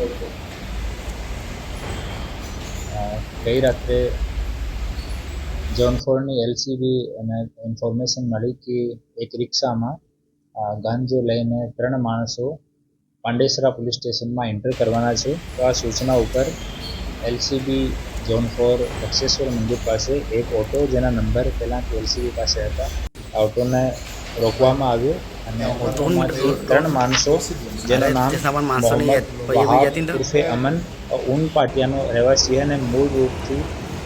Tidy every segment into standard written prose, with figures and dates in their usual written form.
Okay. ગઈ રાત્રે zone 4ની LCB અને ઇન્ફોર્મેશન મળી કે એક રિક્ષામાં ગાંજો લઈને 3 માણસો પાંડેસરા પોલીસ સ્ટેશનમાં એન્ટર કરવાના છે. તો આ સૂચના ઉપર એલસીબી ઝોન 4 બક્ષેશ્વર મંદિર પાસે એક ઓટો જેના નંબર પહેલાંથી એલસીબી પાસે હતા, આ ઓટોને રોકવામાં આવ્યો અને ઓટોમાંથી 3 માણસો જેનું નામ મોહમ્મદ વહાબ ઉર્ફે અમન ઊન પાટિયાનો રહેવાસી અને મૂળ રૂપથી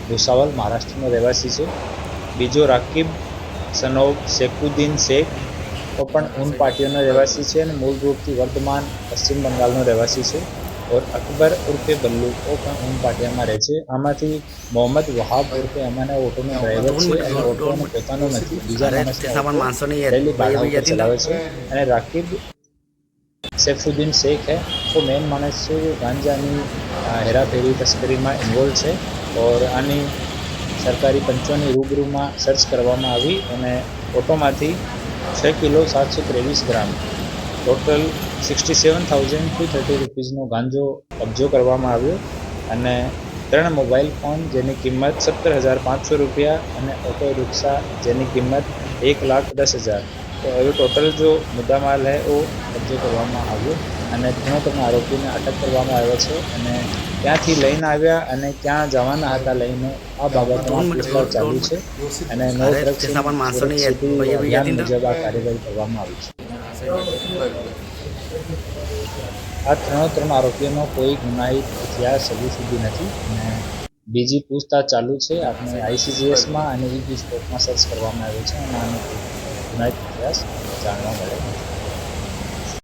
ભુસાવલ મહારાષ્ટ્રનો રહેવાસી છે. બીજો રાકીબ સનોબ શેખુદ્દીન શેખ તો પણ ઊન પાટિયાનો રહેવાસી છે અને મૂળ રૂપથી વર્ધમાન પશ્ચિમ બંગાળનો રહેવાસી છે. और अकबर उर्फे बल्लू वो પણ ઊન પાટિયામાં રહે છે. આમાંથી મોહમ્મદ વહાબ ઉર્ફે અમને ઓટોનો ડ્રાઈવર છે અને ઓટો પોતાનો નથી, બીજા માણસનો ડેલી ભાડા ઉપર ચલાવે છે. અને રાકીબ સૈફુદ્દીન શેખ है वो મેન માણસ છે, वो ગાંજાની હેરાફેરી તસ્કરીમાં ઇન્વોલ્વ છે. और આની સરકારી પંચોની રૂબરૂમાં સર્ચ કરવામાં આવી અને ઓટોમાંથી 6 કિલો 723 ગ્રામ ટોટલ 67,230 રૂપીસનો ગાંજો કબજો કરવામાં આવ્યો અને 3 મોબાઈલ ફોન જેની કિંમત 17,500 રૂપિયા અને ઓટો રિક્ષા જેની કિંમત 1,10,000. તો હવે ટોટલ જો મુદ્દામાલ હે वो કબજો કરવામાં આવ્યો અને 3 આરોપીને અટક કરવામાં આવ્યા છે અને ક્યાંથી લઈને આવ્યા અને ક્યાં જવાના હતા લઈને આ બાબતમાં પૂછતાછ ચાલુ છે અને નો ડ્રગ્સ અભિયાન મુજબ આ કાર્યવાહી કરવામાં આવી છે. આ 3 આરોપીઓનો કોઈ ગુનાહિત ઇતિહાસ હજુ સુધી નથી અને બીજી પૂછતાછ ચાલુ છે. આપણે આઈસીજીએસમાં અને ઈડી સ્પોર્ટમાં સર્ચ કરવામાં આવ્યો છે અને આનો ગુનાહિત ઇતિહાસ જાણવા મળે.